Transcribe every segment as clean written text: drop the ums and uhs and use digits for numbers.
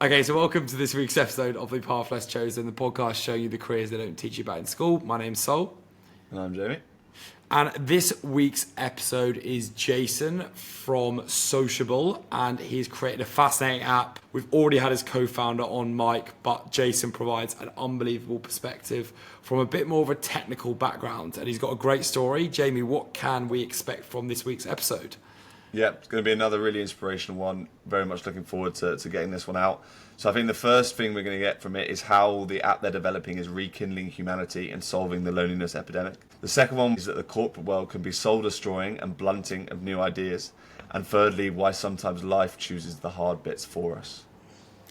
Okay, so welcome to this week's episode of The Path Less Chosen, the podcast showing you the careers they don't teach you about in school. My name's Sol. And I'm Jamie. And this week's episode is Jason from Sociable, and he's created a fascinating app. We've already had his co-founder on mic, but Jason provides an unbelievable perspective from a bit more of a technical background, and he's got a great story. Jamie, what can we expect from this week's episode? Yeah, it's going to be another really inspirational one. Very much looking forward to getting this one out. So I think the first thing we're going to get from it is how the app they're developing is rekindling humanity and solving the loneliness epidemic. The second one is that the corporate world can be soul-destroying and blunting of new ideas. And thirdly, why sometimes life chooses the hard bits for us.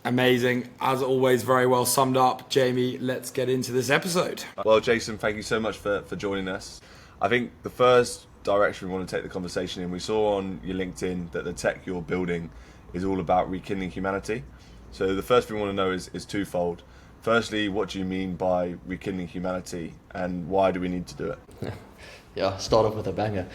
Amazing. As always, very well summed up. Jamie, let's get into this episode. Well, Jason, thank you so much for joining us. I think the first direction we want to take the conversation in, we saw on your LinkedIn that the tech you're building is all about rekindling humanity. So the first thing we want to know is twofold. Firstly, what do you mean by rekindling humanity, and why do we need to do it? Yeah, start off with a banger.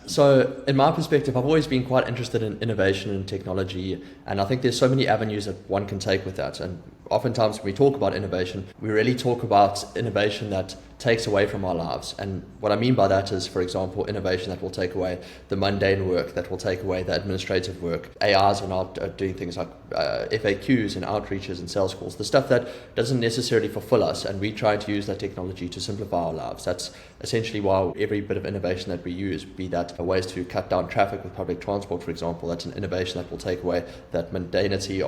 So in my perspective, I've always been quite interested in innovation and technology, and I think there's so many avenues that one can take with that. And oftentimes when we talk about innovation, we really talk about innovation that takes away from our lives. And what I mean by that is, for example, innovation that will take away the mundane work, that will take away the administrative work. AIs are now doing things like FAQs and outreaches and sales calls, the stuff that doesn't necessarily fulfill us, and we try to use that technology to simplify our lives. That's essentially why every bit of innovation that we use, be that ways to cut down traffic with public transport, for example, that's an innovation that will take away that mundanity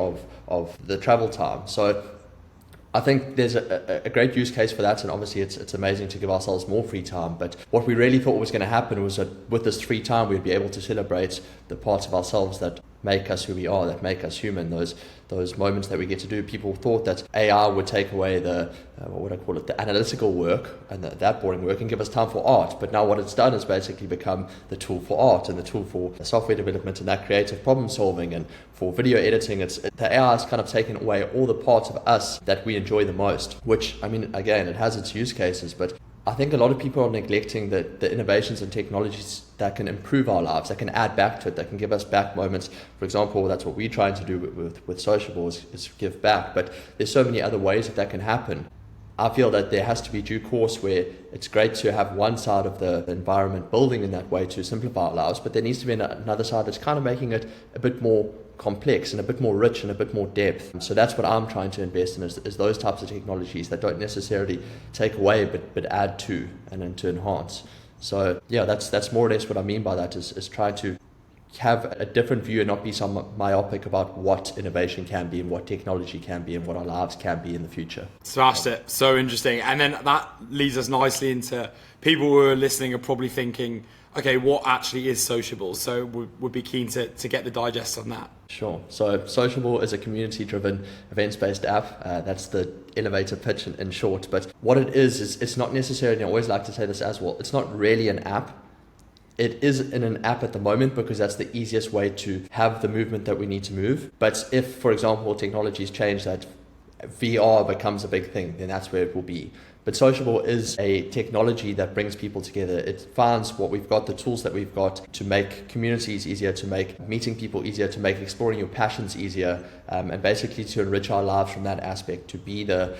of the travel time. So I think there's a great use case for that, and obviously it's amazing to give ourselves more free time. But what we really thought was going to happen was that with this free time, we'd be able to celebrate the parts of ourselves that make us who we are, that make us human, those moments that we get to do. People thought that AI would take away the the analytical work and that boring work and give us time for art. But now what it's done is basically become the tool for art and the tool for software development and that creative problem solving, and for video editing. The AI has kind of taken away all the parts of us that we enjoy the most, which, I mean, again, it has its use cases, but I think a lot of people are neglecting the innovations and technologies that can improve our lives, that can add back to it, that can give us back moments. For example, that's what we're trying to do with Sociable is give back, but there's so many other ways that can happen. I feel that there has to be due course where it's great to have one side of the environment building in that way to simplify our lives, but there needs to be another side that's kind of making it a bit more complex and a bit more rich and a bit more depth. So that's what I'm trying to invest in, is those types of technologies that don't necessarily take away but add to and then to enhance. So yeah, that's more or less what I mean by that, is trying to have a different view and not be so myopic about what innovation can be and what technology can be and what our lives can be in the future. Smashed it. So interesting. And then that leads us nicely into people who are listening are probably thinking, okay, what actually is Sociable? So we'd be keen to get the digest on that. Sure. So Sociable is a community-driven, events-based app. That's the elevator pitch in short. But what it is it's not necessarily, I always like to say this as well, it's not really an app. It is in an app at the moment because that's the easiest way to have the movement that we need to move. But if, for example, technologies change, that VR becomes a big thing, then that's where it will be. But Sociable is a technology that brings people together. It finds what we've got, the tools that we've got to make communities easier, to make meeting people easier, to make exploring your passions easier, and basically to enrich our lives from that aspect, to be the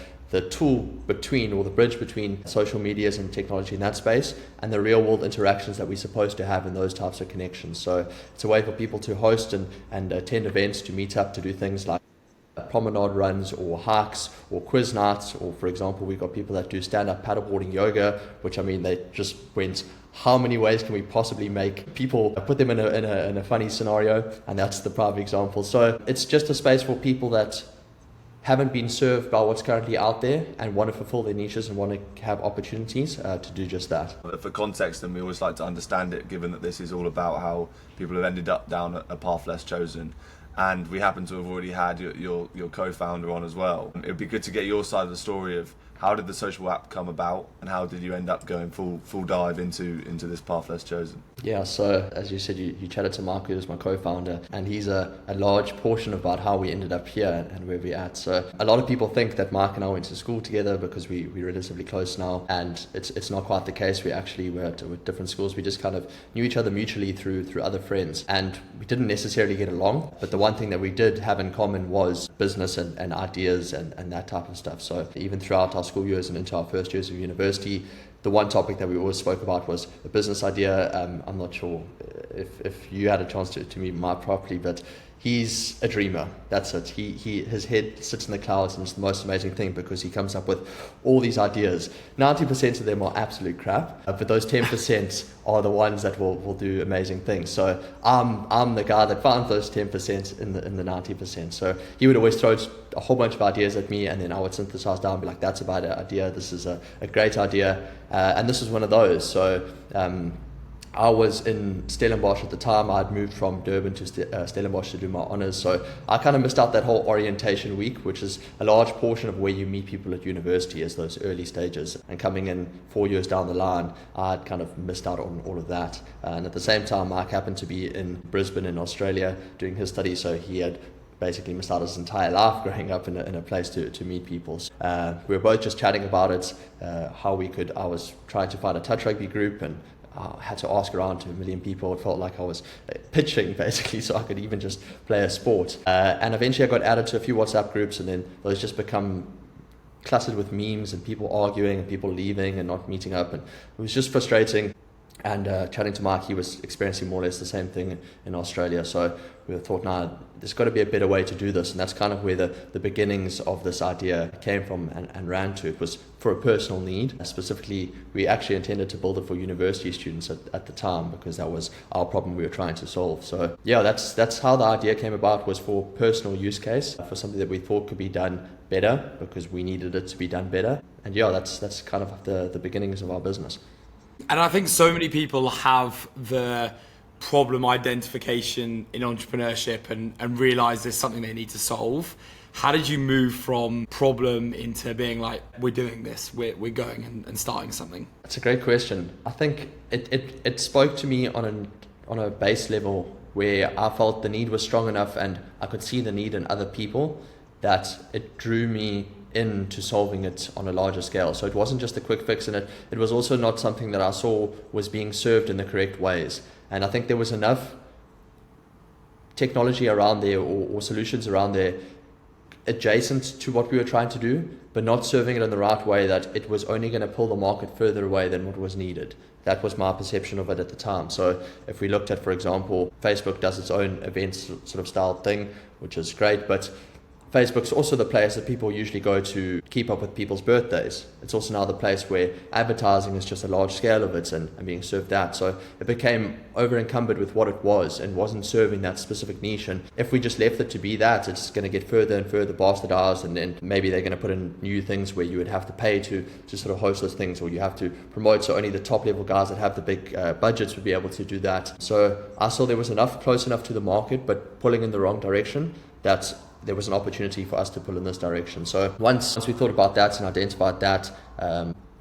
tool between, or the bridge between social medias and technology in that space and the real world interactions that we're supposed to have in those types of connections. So it's a way for people to host and attend events, to meet up, to do things like promenade runs or hikes or quiz nights, or for example, we've got people that do stand-up paddleboarding yoga, which, I mean, they just went, how many ways can we possibly make people, put them in a funny scenario, and that's the prime example. So it's just a space for people that haven't been served by what's currently out there and want to fulfill their niches and want to have opportunities to do just that. For context, and we always like to understand it, given that this is all about how people have ended up down a path less chosen, and we happen to have already had your co-founder on as well. It would be good to get your side of the story of How did the Sociable app come about, and how did you end up going full dive into this path that's chosen? Yeah, so as you said, you chatted to Mark, who's my co-founder, and he's a large portion about how we ended up here and where we're at. So a lot of people think that Mark and I went to school together because we're relatively close now, and it's not quite the case. We actually were at different schools. We just kind of knew each other mutually through other friends, and we didn't necessarily get along, but the one thing that we did have in common was business and ideas and that type of stuff. So even throughout our school years and into our first years of university, the one topic that we always spoke about was a business idea. I'm not sure if you had a chance to meet Mark properly, but he's a dreamer. That's it. His head sits in the clouds, and it's the most amazing thing because he comes up with all these ideas. 90% of them are absolute crap, but those 10% are the ones that will do amazing things. So I'm the guy that found those 10% in the 90%. So he would always throw a whole bunch of ideas at me, and then I would synthesize down and be like, that's a bad idea, this is a great idea, and this is one of those. So I was in Stellenbosch at the time. I'd moved from Durban to Stellenbosch to do my honours, so I kind of missed out that whole orientation week, which is a large portion of where you meet people at university, as those early stages. And coming in 4 years down the line, I'd kind of missed out on all of that. And at the same time, Mark happened to be in Brisbane in Australia doing his studies, so he had basically missed out his entire life growing up in a place to meet people. We were both just chatting about it, how we could. I was trying to find a touch rugby group, and I had to ask around to a million people. It felt like I was pitching, basically, so I could even just play a sport. And eventually I got added to a few WhatsApp groups, and then those just become cluttered with memes and people arguing and people leaving and not meeting up. And it was just frustrating. And chatting to Mark, he was experiencing more or less the same thing in Australia. So we thought, there's got to be a better way to do this. And that's kind of where the beginnings of this idea came from and ran to. It was for a personal need. Specifically, we actually intended to build it for university students at the time, because that was our problem we were trying to solve. So yeah, that's how the idea came about, was for personal use case, for something that we thought could be done better because we needed it to be done better. And yeah, that's kind of the beginnings of our business. And I think so many people have the problem identification in entrepreneurship and realize there's something they need to solve. How did you move from problem into being like, we're doing this, we're going and starting something? That's a great question. I think it spoke to me on a base level where I felt the need was strong enough and I could see the need in other people, that it drew me into solving it on a larger scale. So it wasn't just a quick fix, and it was also not something that I saw was being served in the correct ways. And I think there was enough technology around there or solutions around there adjacent to what we were trying to do, but not serving it in the right way, that it was only going to pull the market further away than what was needed. That was my perception of it at the time. So if we looked at, for example, Facebook does its own events sort of style thing, which is great, but Facebook's also the place that people usually go to keep up with people's birthdays. It's also now the place where advertising is just a large scale of it and being served that. So it became over encumbered with what it was and wasn't serving that specific niche. And if we just left it to be that, it's going to get further and further bastardized, and then maybe they're going to put in new things where you would have to pay to sort of host those things, or you have to promote, so only the top level guys that have the big budgets would be able to do that. So I saw there was close enough to the market, but pulling in the wrong direction, that there was an opportunity for us to pull in this direction. So once we thought about that and identified that,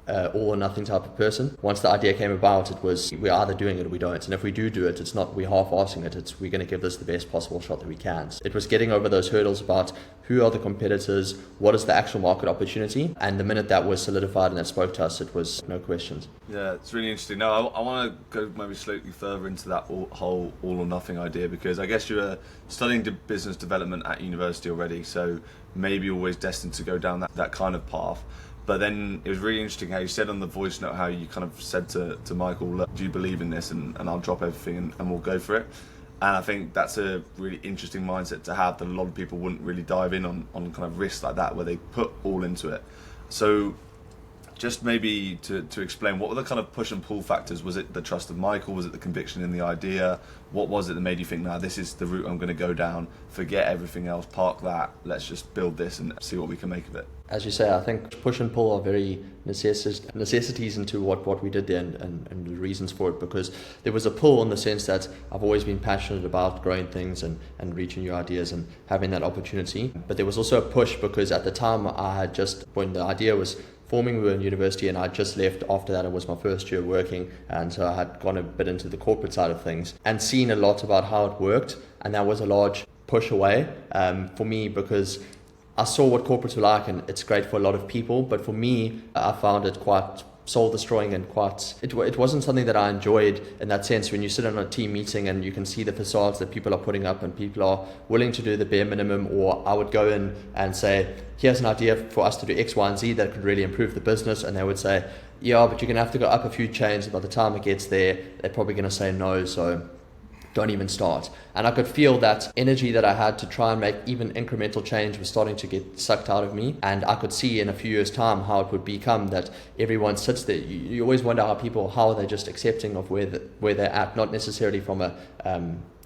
all or nothing type of person, once the idea came about, it was, we're either doing it or we don't. And if we do it, it's not we're half-assing it, it's we're going to give this the best possible shot that we can. So it was getting over those hurdles about who are the competitors, what is the actual market opportunity, and the minute that was solidified and that spoke to us, it was no questions. Yeah, it's really interesting. Now, I want to go maybe slightly further into that whole all or nothing idea, because I guess you were studying business development at university already, so maybe always destined to go down that kind of path. But then it was really interesting how you said on the voice note, how you kind of said to Michael, look, do you believe in this? And I'll drop everything and we'll go for it. And I think that's a really interesting mindset to have, that a lot of people wouldn't really dive in on kind of risks like that, where they put all into it. So just maybe to explain, what were the kind of push and pull factors? Was it the trust of Michael? Was it the conviction in the idea? What was it that made you think, this is the route I'm going to go down, forget everything else, park that, let's just build this and see what we can make of it? As you say, I think push and pull are very necessities into what we did there and the reasons for it, because there was a pull in the sense that I've always been passionate about growing things and reaching new ideas and having that opportunity. But there was also a push because at the time when the idea was forming. We were in university and I just left after that. It was my first year working, and so I had gone a bit into the corporate side of things and seen a lot about how it worked, and that was a large push away for me, because I saw what corporates were like, and it's great for a lot of people, but for me, I found it quite soul destroying and it wasn't something that I enjoyed in that sense. When you sit in a team meeting and you can see the facades that people are putting up and people are willing to do the bare minimum, or I would go in and say, here's an idea for us to do X, Y, and Z that could really improve the business, and they would say, yeah, but you're going to have to go up a few chains, and by the time it gets there, they're probably going to say no, so don't even start. And I could feel that energy that I had to try and make even incremental change was starting to get sucked out of me. And I could see in a few years' time how it would become that everyone sits there. You always wonder how are they just accepting of where they're at, not necessarily from a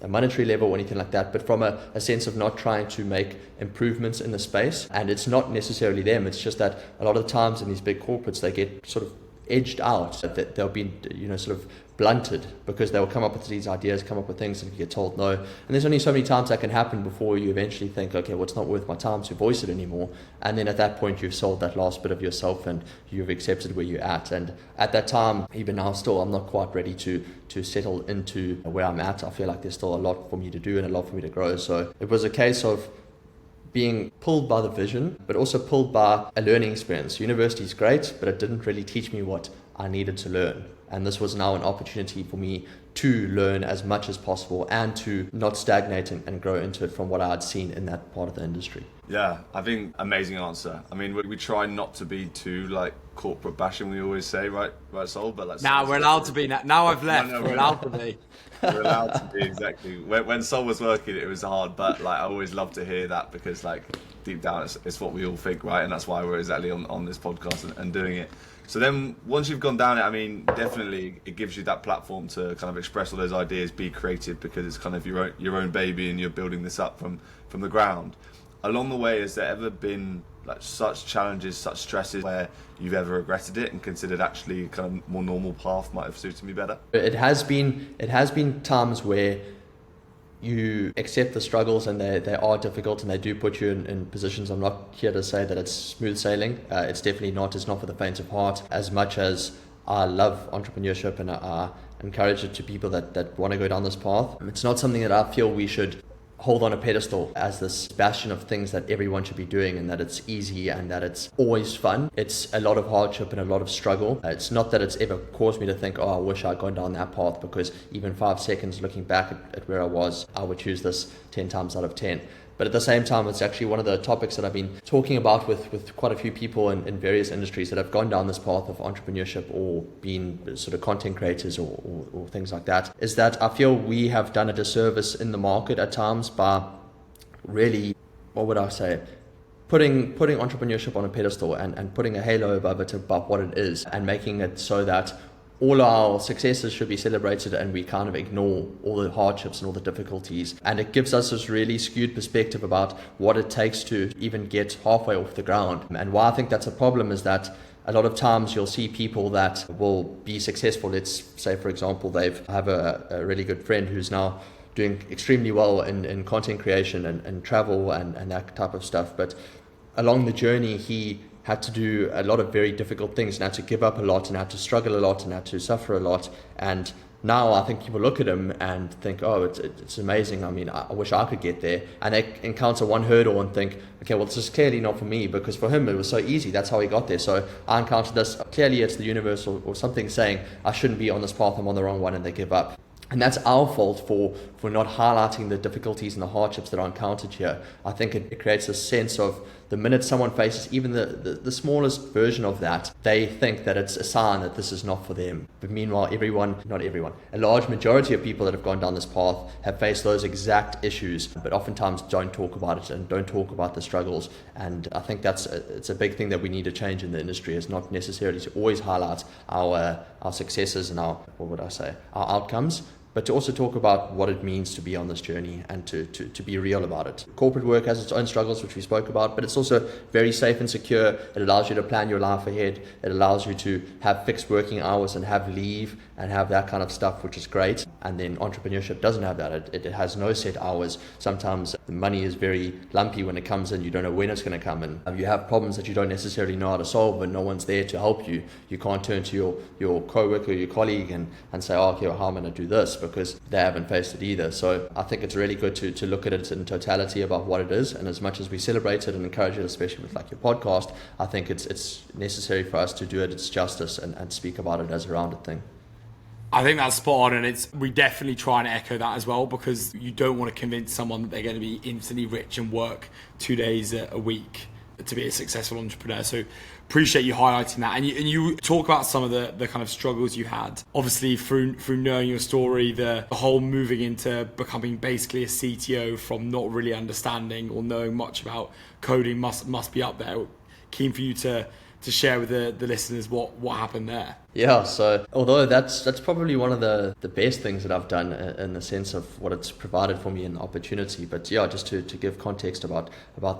monetary level or anything like that, but from a sense of not trying to make improvements in the space. And it's not necessarily them, it's just that a lot of the times in these big corporates, they get sort of edged out, that they'll be, sort of blunted, because they'll come up with these ideas, come up with things, and you get told no. And there's only so many times that can happen before you eventually think, okay, well, it's not worth my time to voice it anymore. And then at that point, you've sold that last bit of yourself and you've accepted where you're at. And at that time, even now still, I'm not quite ready to settle into where I'm at. I feel like there's still a lot for me to do and a lot for me to grow. So it was a case of being pulled by the vision, but also pulled by a learning experience. University is great, but it didn't really teach me what I needed to learn. And this was now an opportunity for me to learn as much as possible and to not stagnate and grow into it from what I had seen in that part of the industry. Yeah, I think amazing answer. I mean, we try not to be too like corporate bashing, we always say, right, Sol? But like, now we're allowed to be. Now I've left. No, we're allowed to be. We're allowed to be, exactly. When Sol was working, it was hard, but like I always love to hear that, because like deep down, it's what we all think, right? And that's why we're exactly on this podcast and doing it. So then once you've gone down it, I mean, definitely it gives you that platform to kind of express all those ideas, be creative, because it's kind of your own baby and you're building this up from the ground. Along the way, has there ever been like such challenges, such stresses where you've ever regretted it and considered actually kind of more normal path might have suited me better? It has been times where you accept the struggles, and they are difficult, and they do put you in positions. I'm not here to say that it's smooth sailing. It's definitely not. It's not for the faint of heart. As much as I love entrepreneurship and I encourage it to people that want to go down this path, it's not something that I feel we should hold on a pedestal as this bastion of things that everyone should be doing, and that it's easy and that it's always fun. It's a lot of hardship and a lot of struggle. It's not that it's ever caused me to think, oh, I wish I'd gone down that path, because even 5 seconds looking back at where I was, I would choose this 10 times out of 10. But at the same time, it's actually one of the topics that I've been talking about with quite a few people in various industries that have gone down this path of entrepreneurship or been sort of content creators or things like that, is that I feel we have done a disservice in the market at times by really, what would I say, putting entrepreneurship on a pedestal and putting a halo above it about what it is, and making it so that all our successes should be celebrated and we kind of ignore all the hardships and all the difficulties. And it gives us this really skewed perspective about what it takes to even get halfway off the ground. And why I think that's a problem is that a lot of times you'll see people that will be successful. Let's say, for example, I have a really good friend who's now doing extremely well in content creation and travel and that type of stuff. But along the journey, he had to do a lot of very difficult things and had to give up a lot and had to struggle a lot and had to suffer a lot. And now I think people look at him and think, oh, it's amazing. I mean, I wish I could get there. And they encounter one hurdle and think, okay, well, this is clearly not for me, because for him it was so easy. That's how he got there. So I encountered this. Clearly it's the universe or something saying I shouldn't be on this path. I'm on the wrong one, and they give up. And that's our fault for not highlighting the difficulties and the hardships that are encountered here. I think it creates a sense of the minute someone faces even the smallest version of that, they think that it's a sign that this is not for them. But meanwhile, a large majority of people that have gone down this path have faced those exact issues, but oftentimes don't talk about it and don't talk about the struggles. And I think it's a big thing that we need to change in the industry, is not necessarily to always highlight our successes and our outcomes, but to also talk about what it means to be on this journey and to be real about it. Corporate work has its own struggles, which we spoke about, but it's also very safe and secure. It allows you to plan your life ahead. It allows you to have fixed working hours and have leave and have that kind of stuff, which is great. And then entrepreneurship doesn't have that. It has no set hours. Sometimes the money is very lumpy when it comes in. You don't know when it's going to come in. You have problems that you don't necessarily know how to solve, and no one's there to help you. You can't turn to your co-worker, your colleague, and say, oh, okay, well, how am I going to do this? Because they haven't faced it either. So I think it's really good to look at it in totality about what it is. And as much as we celebrate it and encourage it, especially with like your podcast, I think it's necessary for us to do it its justice and speak about it as a rounded thing. I think that's spot on, and we definitely try and echo that as well, because you don't want to convince someone that they're going to be instantly rich and work 2 days a week to be a successful entrepreneur. So appreciate you highlighting that. And you talk about some of the kind of struggles you had, obviously through knowing your story, the whole moving into becoming basically a CTO from not really understanding or knowing much about coding must be up there. Keen for you to share with the listeners what happened there. Yeah, so although that's probably one of the best things that I've done in the sense of what it's provided for me, an opportunity. But yeah, just to give context about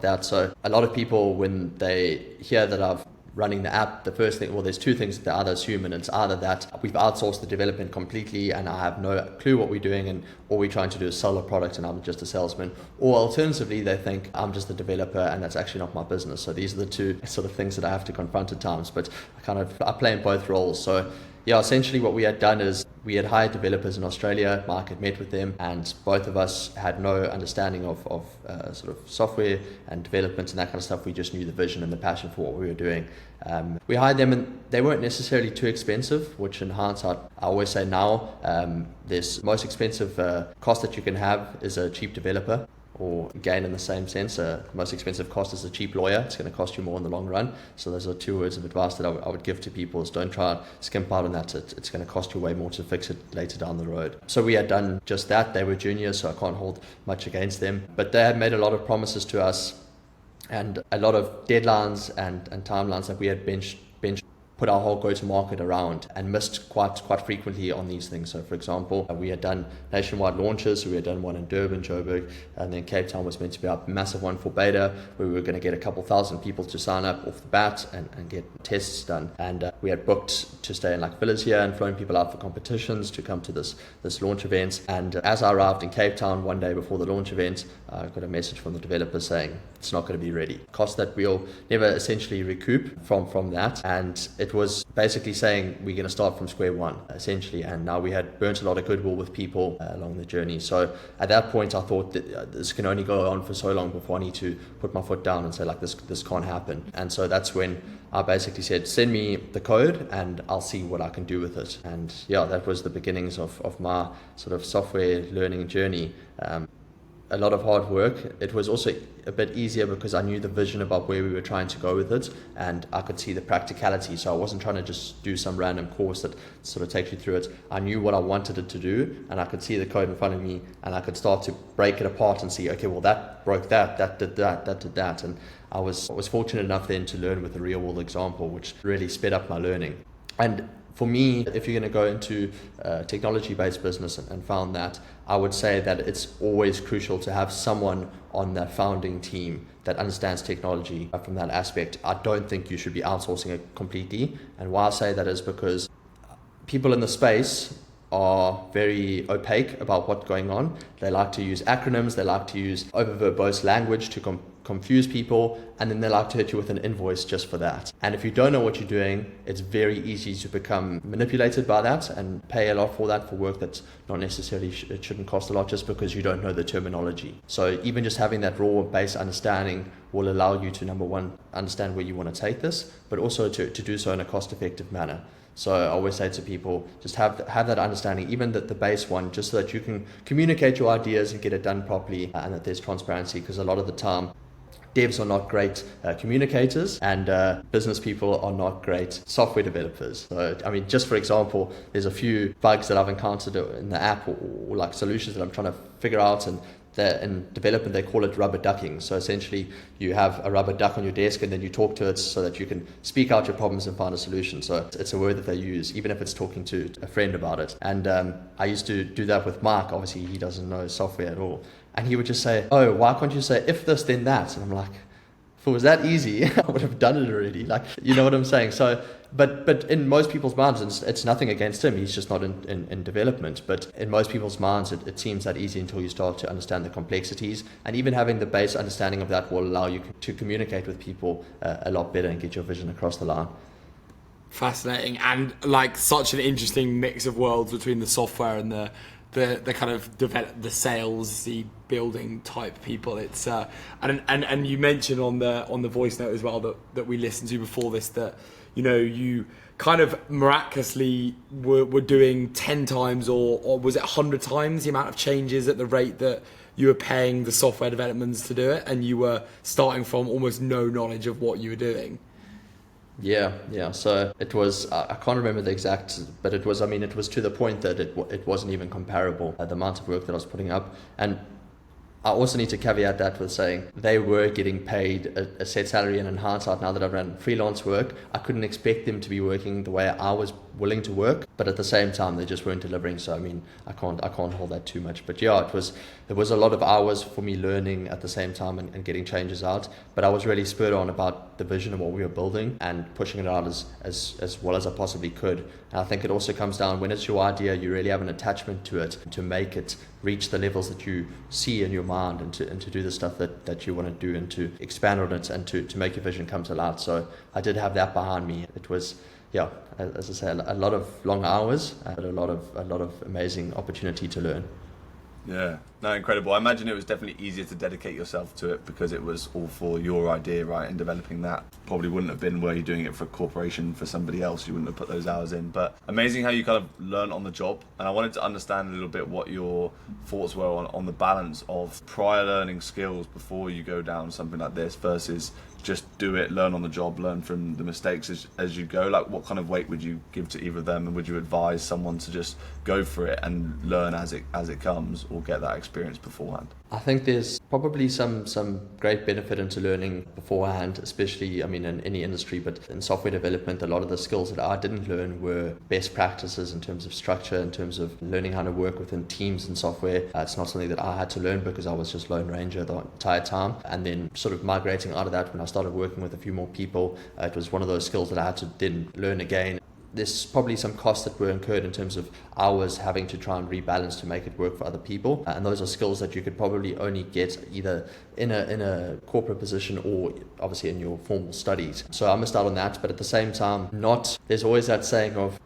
that. So a lot of people, when they hear that I've running the app, the first thing, well, there's two things that they either assume, and it's either that we've outsourced the development completely and I have no clue what we're doing, and all we're trying to do is sell a product and I'm just a salesman, or alternatively they think I'm just a developer and that's actually not my business. So these are the two sort of things that I have to confront at times, but I play in both roles. So yeah, essentially what we had done is we had hired developers in Australia. Mark had met with them, and both of us had no understanding of sort of software and development and that kind of stuff. We just knew the vision and the passion for what we were doing. We hired them, and they weren't necessarily too expensive, which in hindsight, I always say now, this most expensive cost that you can have is a cheap developer. Or again, in the same sense, the most expensive cost is a cheap lawyer. It's going to cost you more in the long run. So those are two words of advice that I would give to people: is don't try and skimp out on that. It's going to cost you way more to fix it later down the road. So we had done just that. They were juniors, so I can't hold much against them. But they had made a lot of promises to us and a lot of deadlines and timelines that we had put our whole go-to-market around and missed quite frequently on these things. So for example, we had done nationwide launches. So we had done one in Durban, Joburg, and then Cape Town was meant to be our massive one for beta, where we were going to get a couple thousand people to sign up off the bat and get tests done. And we had booked to stay in like villas here and flown people out for competitions to come to this launch event. And as I arrived in Cape Town one day before the launch event, I got a message from the developer saying it's not going to be ready. Cost that we'll never essentially recoup from that. And it was basically saying we're going to start from square one, essentially. And now we had burnt a lot of goodwill with people along the journey. So at that point, I thought that this can only go on for so long before I need to put my foot down and say, like, this can't happen. And so that's when I basically said, send me the code and I'll see what I can do with it. And yeah, that was the beginnings of my sort of software learning journey. A lot of hard work. It was also a bit easier because I knew the vision about where we were trying to go with it, and I could see the practicality. So I wasn't trying to just do some random course that sort of takes you through it. I knew what I wanted it to do, and I could see the code in front of me, and I could start to break it apart and see, okay, well, that broke that did that did that. And I was fortunate enough then to learn with a real world example, which really sped up my learning. And for me, if you're going to go into a technology-based business and found that, I would say that it's always crucial to have someone on that founding team that understands technology from that aspect. I don't think you should be outsourcing it completely. And why I say that is because people in the space are very opaque about what's going on. They like to use acronyms, they like to use over-verbose language to confuse people, and then they like to hit you with an invoice just for that. And if you don't know what you're doing, it's very easy to become manipulated by that and pay a lot for that, for work that's not necessarily, it shouldn't cost a lot just because you don't know the terminology. So even just having that raw base understanding will allow you to, number one, understand where you want to take this, but also to do so in a cost-effective manner. So I always say to people, just have that understanding, even the base one, just so that you can communicate your ideas and get it done properly, and that there's transparency, because a lot of the time devs are not great communicators, and business people are not great software developers. So, I mean, just for example, there's a few bugs that I've encountered in the app or like solutions that I'm trying to figure out, and in development they call it rubber ducking. So essentially you have a rubber duck on your desk and then you talk to it so that you can speak out your problems and find a solution. So it's a word that they use, even if it's talking to a friend about it. And I used to do that with Mark. Obviously he doesn't know software at all, and he would just say, oh, why can't you say if this then that? And I'm like, if it was that easy, I would have done it already. Like, you know what I'm saying? So, but in most people's minds, it's nothing against him. He's just not in development. But in most people's minds, it seems that easy until you start to understand the complexities. And even having the base understanding of that will allow you to communicate with people a lot better and get your vision across the line. Fascinating, and like such an interesting mix of worlds between the software and the kind of develop the sales, the building type people. It's and you mentioned on the voice note as well that we listened to before this that, you know, you kind of miraculously were doing 10 times or was it 100 times the amount of changes at the rate that you were paying the software developments to do it, and you were starting from almost no knowledge of what you were doing. Yeah. So it was, I can't remember the exact, but it was to the point that it wasn't even comparable, the amount of work that I was putting up. And I also need to caveat that with saying they were getting paid a set salary, and in hindsight, now that I've run freelance work, I couldn't expect them to be working the way I was willing to work, but at the same time they just weren't delivering. So I mean, I can't hold that too much. But yeah, it was a lot of hours for me learning at the same time and getting changes out. But I was really spurred on about the vision of what we were building and pushing it out as well as I possibly could. And I think it also comes down, when it's your idea, you really have an attachment to it to make it reach the levels that you see in your mind, and to do the stuff that you want to do, and to expand on it, and to make your vision come to light. So I did have that behind me. It was, yeah, as I say, a lot of long hours, but a lot of amazing opportunity to learn. Yeah, no, incredible. I imagine it was definitely easier to dedicate yourself to it because it was all for your idea, right? And developing that probably wouldn't have been where you're doing it for a corporation, for somebody else. You wouldn't have put those hours in. But amazing how you kind of learn on the job. And I wanted to understand a little bit what your thoughts were on the balance of prior learning skills before you go down something like this versus just do it, learn on the job, learn from the mistakes as you go. Like, what kind of weight would you give to either of them, and would you advise someone to just go for it and learn as it comes, or get that experience beforehand? I think there's probably some great benefit into learning beforehand, especially, I mean, in any industry, but in software development, a lot of the skills that I didn't learn were best practices in terms of structure, in terms of learning how to work within teams and software. It's not something that I had to learn because I was just Lone Ranger the entire time. And then sort of migrating out of that, when I started working with a few more people, it was one of those skills that I had to then learn again. There's probably some costs that were incurred in terms of hours having to try and rebalance to make it work for other people, and those are skills that you could probably only get either in a corporate position or obviously in your formal studies. So I missed out on that, but at the same time, there's always that saying of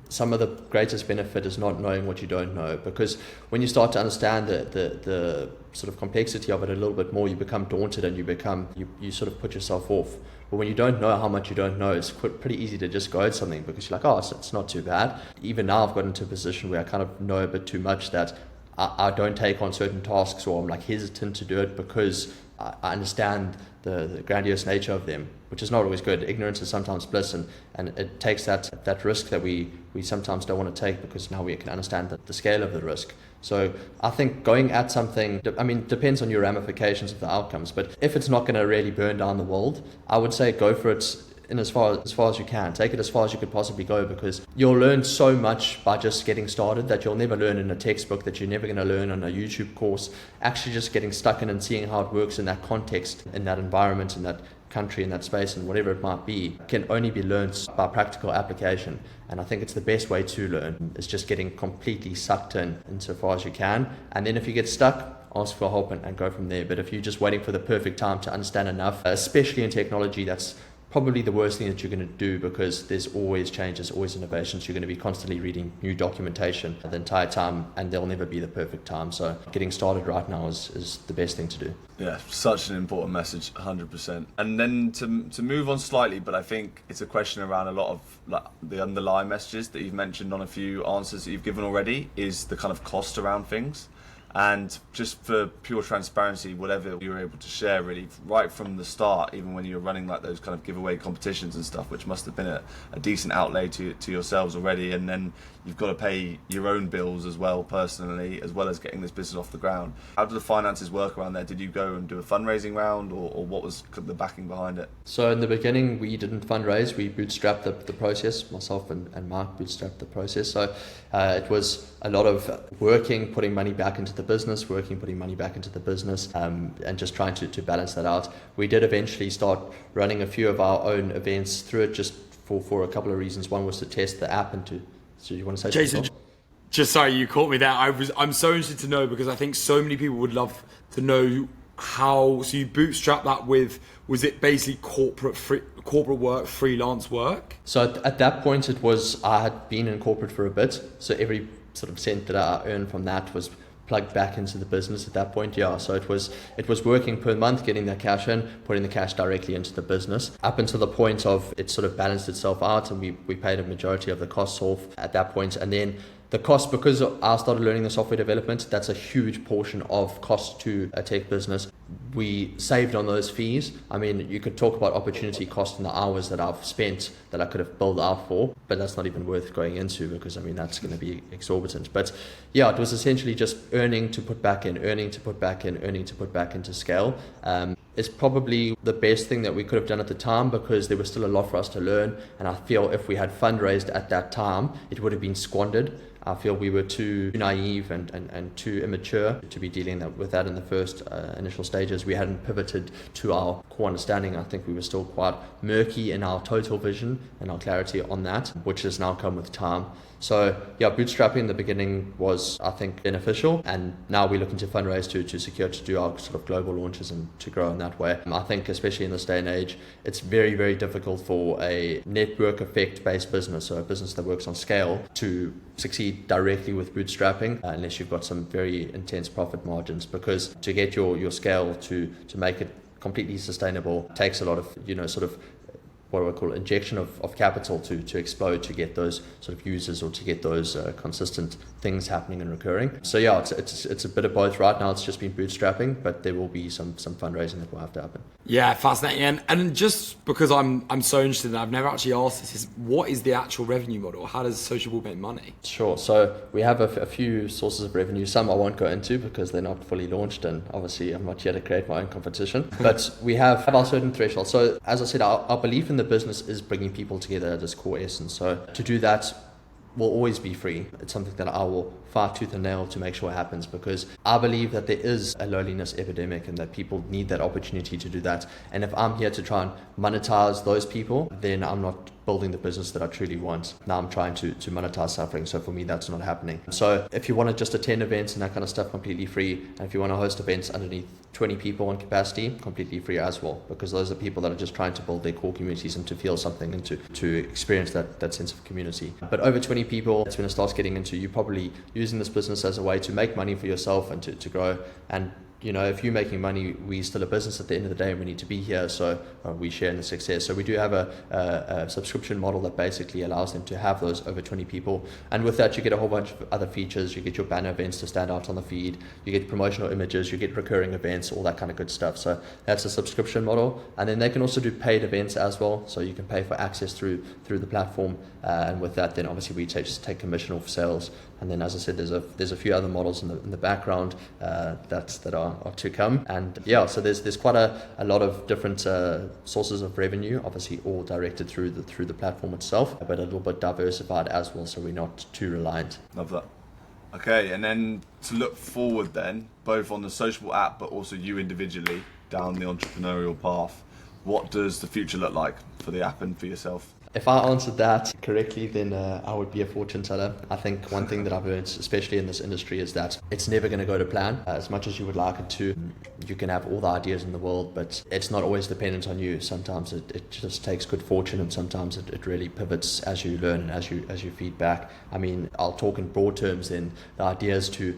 some of the greatest benefit is not knowing what you don't know, because when you start to understand the sort of complexity of it a little bit more, you become daunted and you sort of put yourself off. But when you don't know how much you don't know, it's pretty easy to just go at something because you're like, oh, it's not too bad. Even now I've gotten into a position where I kind of know a bit too much that I don't take on certain tasks, or I'm like hesitant to do it because I understand the grandiose nature of them, which is not always good. Ignorance is sometimes bliss, and it takes that risk that we sometimes don't want to take because now we can understand the scale of the risk. So I think going at something, I mean, depends on your ramifications of the outcomes, but if it's not going to really burn down the world, I would say go for it in as far as you can. Take it as far as you could possibly go, because you'll learn so much by just getting started that you'll never learn in a textbook, that you're never going to learn on a YouTube course. Actually just getting stuck in and seeing how it works in that context, in that environment, in that country, in that space, and whatever it might be, can only be learned by practical application. And I think it's the best way to learn, is just getting completely sucked in insofar as you can. And then if you get stuck, ask for help and go from there. But if you're just waiting for the perfect time to understand enough, especially in technology, that's probably the worst thing that you're going to do, because there's always changes, always innovations. You're going to be constantly reading new documentation the entire time, and there'll never be the perfect time. So getting started right now is the best thing to do. Yeah, such an important message, 100%. And then to move on slightly, but I think it's a question around a lot of like the underlying messages that you've mentioned on a few answers that you've given already, is the kind of cost around things. And just for pure transparency, whatever you were able to share really right from the start, even when you were running like those kind of giveaway competitions and stuff, which must have been a decent outlay to yourselves already, and then you've got to pay your own bills as well personally, as well as getting this business off the ground. How did the finances work around there? Did you go and do a fundraising round, or what was the backing behind it? So in the beginning we didn't fundraise, we bootstrapped the process. Myself and Mark bootstrapped the process. So it was a lot of working, putting money back into the business, working, putting money back into the business, and just trying to balance that out. We did eventually start running a few of our own events through it, just for a couple of reasons. One was to test the app so you want to say Jason, something? just sorry, you caught me there. I'm so interested to know, because I think so many people would love to know how. So you bootstrap that with, was it basically corporate work, freelance work? So at that point, I had been in corporate for a bit, so every sort of cent that I earned from that was plugged back into the business at that point. Yeah, so it was working per month, getting that cash in, putting the cash directly into the business, up until the point of it sort of balanced itself out, and we paid a majority of the costs off at that point. And then the cost, because I started learning the software development, that's a huge portion of cost to a tech business. We saved on those fees. I mean, you could talk about opportunity cost in the hours that I've spent that I could have billed out for, but that's not even worth going into, because I mean, that's going to be exorbitant. But yeah, it was essentially just earning to put back in, earning to put back in, earning to put back into scale. It's probably the best thing that we could have done at the time, because there was still a lot for us to learn. And I feel if we had fundraised at that time, it would have been squandered. I feel we were too naive and too immature to be dealing with that in the first initial stages. We hadn't pivoted to our core understanding. I think we were still quite murky in our total vision and our clarity on that, which has now come with time. So yeah, bootstrapping in the beginning was, I think, beneficial, and now we're looking to fundraise to secure to do our sort of global launches and to grow in that way. I think especially in this day and age, it's very, very difficult for a network effect based business, so a business that works on scale, to succeed directly with bootstrapping unless you've got some very intense profit margins, because to get your scale to make it completely sustainable takes a lot of, sort of what do I call it, injection of capital to explode, to get those sort of users or to get those consistent things happening and recurring. So yeah, it's a bit of both. Right now it's just been bootstrapping, but there will be some fundraising that will have to happen. Yeah, fascinating. And just because I'm so interested, and I've never actually asked this, is what is the actual revenue model? How does Sociable make money? Sure. So we have a few sources of revenue. Some I won't go into because they're not fully launched, and obviously I'm not here to create my own competition. But we have our certain thresholds. So as I said, our belief in the business is bringing people together at its core essence. So to do that will always be free. It's something that I will fight tooth and nail to make sure happens, because I believe that there is a loneliness epidemic and that people need that opportunity to do that. And if I'm here to try and monetize those people, then I'm not building the business that I truly want. Now I'm trying to monetize suffering. So for me, that's not happening. So if you want to just attend events and that kind of stuff, completely free. And if you want to host events underneath 20 people on capacity, completely free as well, because those are people that are just trying to build their core communities and to feel something and to experience that sense of community. But over 20 people, it's when it starts getting into you probably using this business as a way to make money for yourself and to grow. And if you're making money, we're still a business at the end of the day, and we need to be here, so we share in the success. So we do have a subscription model that basically allows them to have those over 20 people, and with that you get a whole bunch of other features. You get your banner events to stand out on the feed, you get promotional images, you get recurring events, all that kind of good stuff. So that's a subscription model. And then they can also do paid events as well, so you can pay for access through the platform, and with that then obviously we just take commission off sales. And then, as I said, there's a few other models in the background that are to come. And yeah, so there's quite a lot of different sources of revenue, obviously all directed through the platform itself, but a little bit diversified as well, so we're not too reliant. Love that. Okay, and then to look forward then, both on the Sociable app, but also you individually down the entrepreneurial path, what does the future look like for the app and for yourself? If I answered that correctly, then I would be a fortune teller. I think one thing that I've learned, especially in this industry, is that it's never going to go to plan. As much as you would like it to, you can have all the ideas in the world, but it's not always dependent on you. Sometimes it just takes good fortune, and sometimes it really pivots as you learn and as you feed back. I mean, I'll talk in broad terms then. The idea is to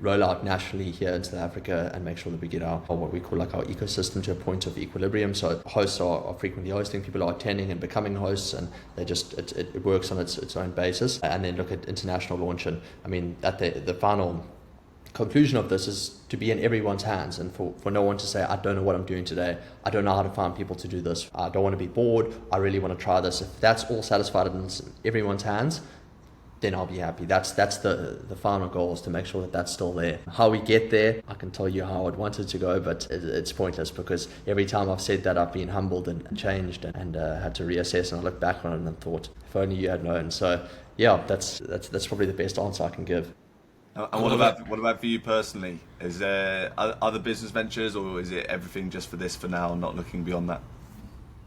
roll out nationally here in South Africa and make sure that we get our what we call like our ecosystem to a point of equilibrium. So hosts are frequently hosting, people are attending and becoming hosts, and they just it works on its own basis. And then look at international launch. And I mean, at the final conclusion of this is to be in everyone's hands, and for no one to say, I don't know what I'm doing today, I don't know how to find people to do this, I don't want to be bored, I really want to try this. If that's all satisfied in everyone's hands, then I'll be happy. That's the final goal, is to make sure that that's still there. How we get there, I can tell you how I'd want it to go, but it's pointless, because every time I've said that, I've been humbled and changed and had to reassess, and I look back on it and thought, if only you had known. So yeah, that's probably the best answer I can give. And what about for you personally? Is there other business ventures, or is it everything just for this for now, not looking beyond that?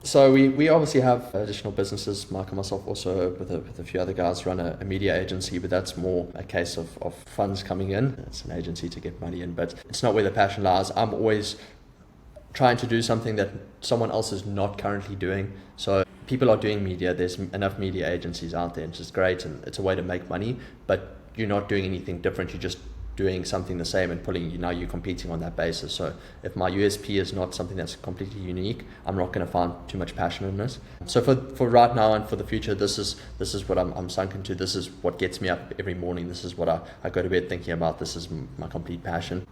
So we obviously have additional businesses. Mark and myself also with a few other guys run a media agency, but that's more a case of funds coming in. It's an agency to get money in, but it's not where the passion lies. I'm always trying to do something that someone else is not currently doing. So people are doing media. There's enough media agencies out there, which is great, and it's a way to make money, but you're not doing anything different. You're just doing something the same and now you're competing on that basis. So if my USP is not something that's completely unique, I'm not going to find too much passion in this. So for right now and for the future, this is what I'm sunk into. This is what gets me up every morning. This is what I go to bed thinking about. This is my complete passion.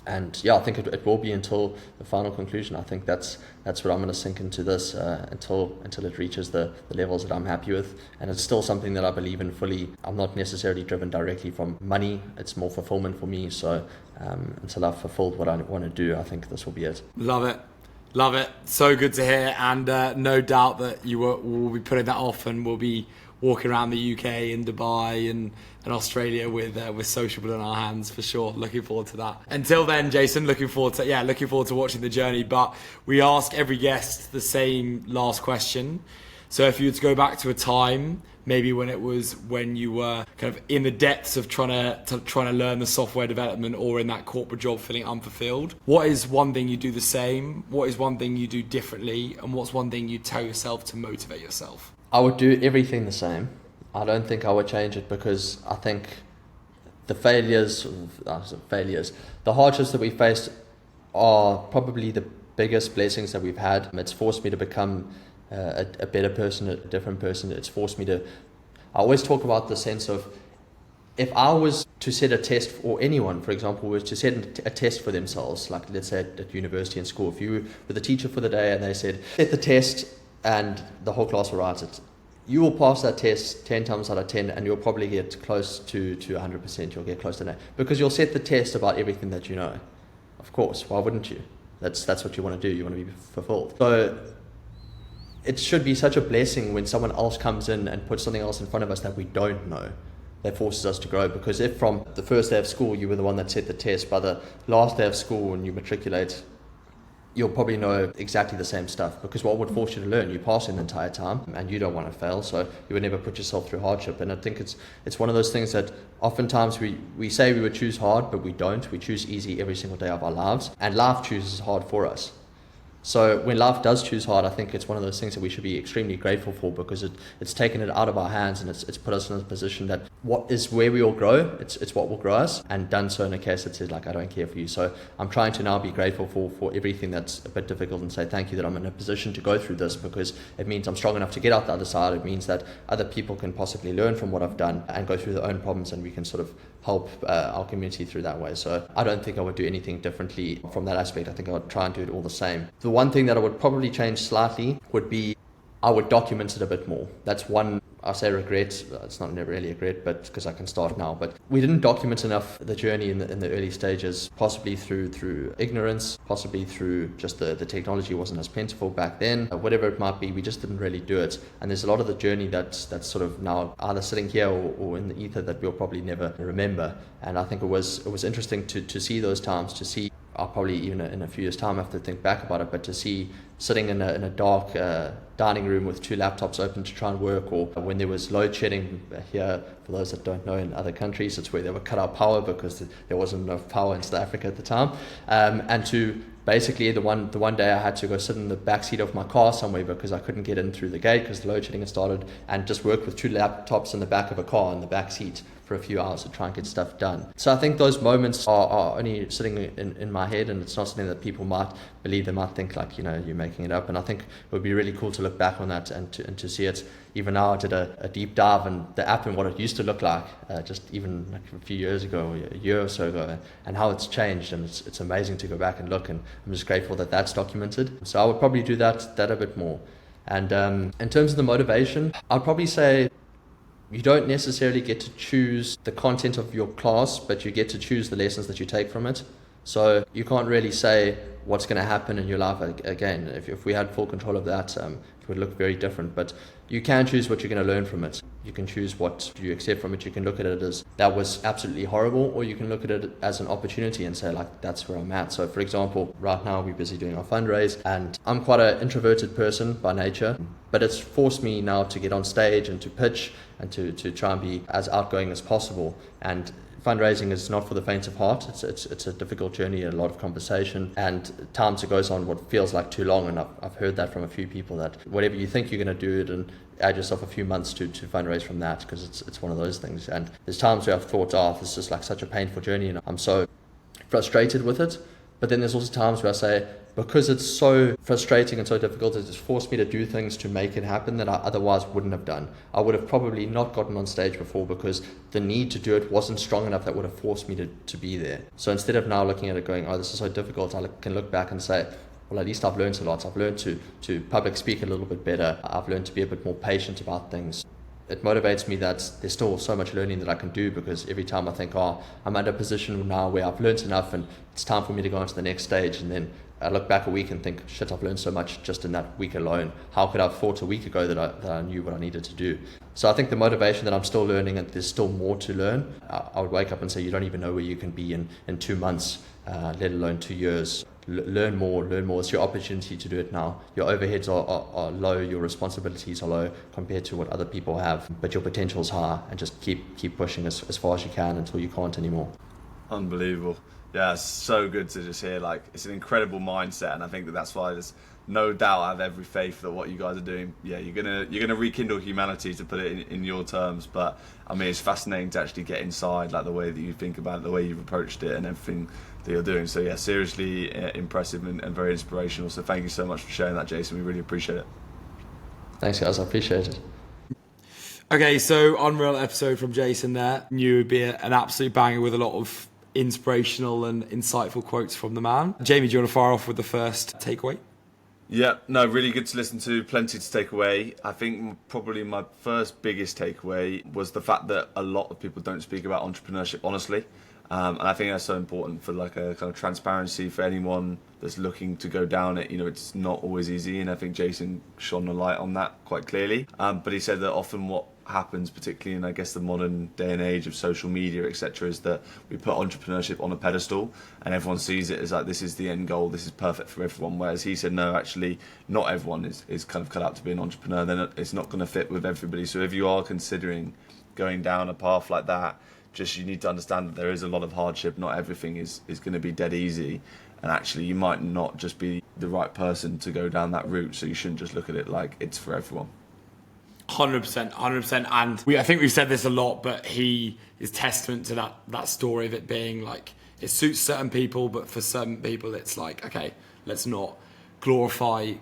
And yeah, I think it will be until the final conclusion. I think that's what I'm going to sink into this until it reaches the levels that I'm happy with. And it's still something that I believe in fully. I'm not necessarily driven directly from money. It's more fulfillment for me. So until I've fulfilled what I want to do, I think this will be it. Love it. So good to hear. And no doubt that you will be putting that off, and we'll be walking around the UK and Dubai and Australia with Sociable in our hands for sure. Looking forward to that. Until then, Jason, looking forward to watching the journey. But we ask every guest the same last question. So if you were to go back to a time, maybe when you were kind of in the depths of trying to learn the software development, or in that corporate job feeling unfulfilled, what is one thing you do the same? What is one thing you do differently? And what's one thing you tell yourself to motivate yourself? I would do everything the same. I don't think I would change it, because I think the the hardships that we faced are probably the biggest blessings that we've had. It's forced me to become a better person, a different person. It's forced me to, I always talk about the sense of, if I was to set a test, or anyone, for example, was to set a test for themselves, like let's say at university and school, if you were the teacher for the day and they said, set the test and the whole class will write it, you will pass that test 10 times out of 10, and you'll probably get close to 100%. You'll get close to that, because you'll set the test about everything that you know. Of course, why wouldn't you? That's what you want to do. You want to be fulfilled. So it should be such a blessing when someone else comes in and puts something else in front of us that we don't know, that forces us to grow. Because if from the first day of school you were the one that set the test, by the last day of school when you matriculate, you'll probably know exactly the same stuff, because what would force you to learn? You pass in the entire time, and you don't want to fail, so you would never put yourself through hardship. And I think it's one of those things that oftentimes we say we would choose hard, but we don't. We choose easy every single day of our lives, and life chooses hard for us. So when life does choose hard, I think it's one of those things that we should be extremely grateful for, because it's taken it out of our hands, and it's put us in a position that what is where we all grow, it's what will grow us, and done so in a case that says, like, I don't care for you. So I'm trying to now be grateful for everything that's a bit difficult, and say thank you that I'm in a position to go through this, because it means I'm strong enough to get out the other side. It means that other people can possibly learn from what I've done and go through their own problems, and we can sort of help our community through that way. So I don't think I would do anything differently from that aspect. I think I would try and do it all the same. The one thing that I would probably change slightly would be I would document it a bit more. That's one, I say regret, it's not really a regret, but because I can start now, but we didn't document enough the journey in the early stages, possibly through ignorance, possibly through just the technology wasn't as plentiful back then, whatever it might be, we just didn't really do it. And there's a lot of the journey that's sort of now either sitting here or in the ether that we'll probably never remember. And I think it was interesting to see those times, to see, I'll probably even in a few years' time have to think back about it, but to see sitting in a dark dining room with 2 laptops open to try and work, or when there was load shedding here, for those that don't know, in other countries, it's where they would cut our power because there wasn't enough power in South Africa at the time, and to basically the one day I had to go sit in the back seat of my car somewhere because I couldn't get in through the gate because the load shedding had started, and just work with 2 laptops in the back of a car in the back seat for a few hours to try and get stuff done. So I think those moments are only sitting in my head, and it's not something that people might believe. They might think like, you're making it up. And I think it would be really cool to look back on that and to see it. Even now I did a deep dive in the app and what it used to look like just even like a few years ago, a year or so ago, and how it's changed. And it's amazing to go back and look, and I'm just grateful that that's documented. So I would probably do that a bit more. And in terms of the motivation, I'd probably say you don't necessarily get to choose the content of your class, but you get to choose the lessons that you take from it. So you can't really say what's going to happen in your life. Again, if we had full control of that, it would look very different. But you can choose what you're going to learn from it. You can choose what you accept from it. You can look at it as that was absolutely horrible, or you can look at it as an opportunity and say, like, that's where I'm at. So for example, right now we're busy doing our fundraise, and I'm quite an introverted person by nature, but it's forced me now to get on stage and to pitch and to try and be as outgoing as possible. And fundraising is not for the faint of heart. It's a difficult journey, a lot of conversation, and times it goes on what feels like too long. And I've heard that from a few people, that whatever you think you're going to do it, and add yourself a few months to fundraise from that, because it's one of those things. And there's times where I've thought, this is like such a painful journey, and I'm so frustrated with it. But then there's also times where I say, because it's so frustrating and so difficult, it's forced me to do things to make it happen that I otherwise wouldn't have done. I would have probably not gotten on stage before because the need to do it wasn't strong enough that would have forced me to be there. So instead of now looking at it going, this is so difficult, I can look back and say, well, at least I've learned a lot. I've learned to public speak a little bit better. I've learned to be a bit more patient about things. It motivates me that there's still so much learning that I can do, because every time I think, I'm at a position now where I've learned enough and it's time for me to go on to the next stage, and then I look back a week and think, shit, I've learned so much just in that week alone. How could I have thought a week ago that I knew what I needed to do? So I think the motivation that I'm still learning, and there's still more to learn. I would wake up and say, you don't even know where you can be in 2 months, let alone 2 years. Learn more. It's your opportunity to do it now. Your overheads are low, your responsibilities are low compared to what other people have, but your potential is high, and just keep pushing as far as you can until you can't anymore. Unbelievable. Yeah, it's so good to just hear. Like, it's an incredible mindset, and I think that's why there's no doubt, I have every faith that what you guys are doing, you're gonna rekindle humanity, to put it in your terms. But I mean, it's fascinating to actually get inside, like the way that you think about it, the way you've approached it, and everything that you're doing. So yeah, seriously impressive and very inspirational. So thank you so much for sharing that, Jason. We really appreciate it. Thanks, guys. I appreciate it. Okay, so unreal episode from Jason there. Knew it would be an absolute banger with a lot of inspirational and insightful quotes from the man. Jamie, do you want to fire off with the first takeaway? Yeah, no, really good to listen to, plenty to take away. I think probably my first biggest takeaway was the fact that a lot of people don't speak about entrepreneurship honestly. And I think that's so important for like a kind of transparency for anyone that's looking to go down it. It's not always easy, and I think Jason shone a light on that quite clearly. But he said that often what happens, particularly in I guess the modern day and age of social media, etc., is that we put entrepreneurship on a pedestal, and everyone sees it as like, this is the end goal, this is perfect for everyone. Whereas he said, no, actually, not everyone is kind of cut out to be an entrepreneur. Then it's not going to fit with everybody. So if you are considering going down a path like that, you need to understand that there is a lot of hardship. Not everything is going to be dead easy, and actually you might not just be the right person to go down that route. So you shouldn't just look at it like it's for everyone. 100%. And I think we've said this a lot, but he is testament to that story of it being like, it suits certain people, but for certain people it's like, okay, let's not glorify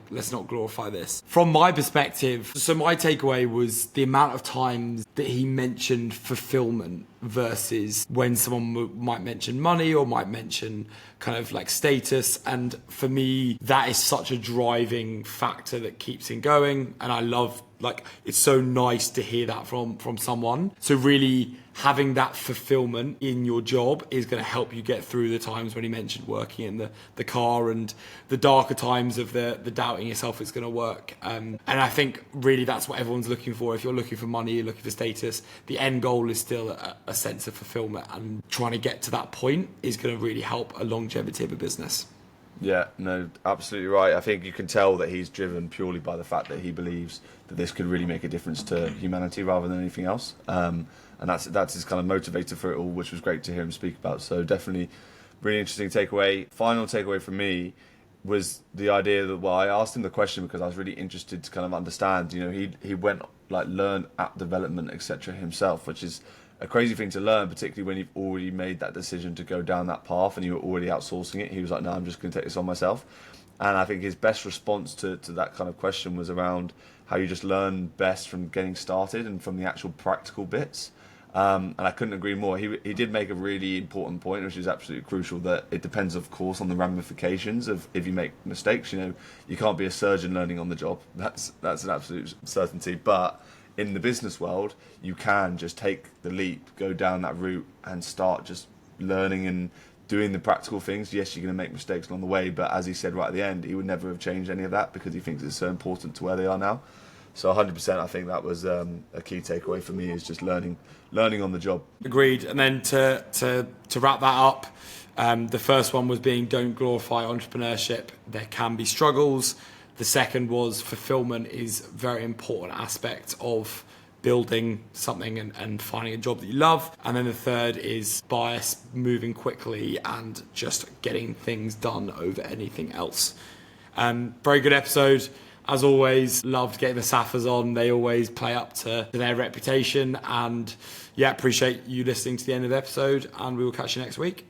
this. From my perspective, so my takeaway was the amount of times that he mentioned fulfillment versus when someone might mention money or might mention kind of like status. And for me, that is such a driving factor that keeps him going. And I love, like, it's so nice to hear that from someone. So really having that fulfillment in your job is going to help you get through the times when he mentioned working in the car and the darker times of the doubting yourself it's going to work. And I think really that's what everyone's looking for. If you're looking for money, you're looking for status, the end goal is still a sense of fulfillment, and trying to get to that point is going to really help a longevity of a business. Yeah, no, absolutely right. I think you can tell that he's driven purely by the fact that he believes that this could really make a difference to humanity rather than anything else. And that's his kind of motivator for it all, which was great to hear him speak about. So definitely really interesting takeaway. Final takeaway from me was the idea that, well, I asked him the question because I was really interested to kind of understand, he went like learn app development, etc. himself, which is a crazy thing to learn, particularly when you've already made that decision to go down that path and you were already outsourcing it. He was like, no, I'm just going to take this on myself. And I think his best response to that kind of question was around how you just learn best from getting started and from the actual practical bits. And I couldn't agree more. He did make a really important point, which is absolutely crucial, that it depends, of course, on the ramifications of if you make mistakes. You can't be a surgeon learning on the job. That's an absolute certainty. But in the business world, you can just take the leap, go down that route and start just learning and doing the practical things. Yes, you're going to make mistakes along the way, but as he said right at the end, he would never have changed any of that because he thinks it's so important to where they are now. So 100%, I think that was a key takeaway for me, is just learning on the job. Agreed. And then to wrap that up, the first one was being don't glorify entrepreneurship. There can be struggles. The second was fulfillment is a very important aspect of building something and finding a job that you love. And then the third is bias, moving quickly and just getting things done over anything else. Very good episode. As always, loved getting the Saffers on. They always play up to their reputation. And yeah, appreciate you listening to the end of the episode, and we will catch you next week.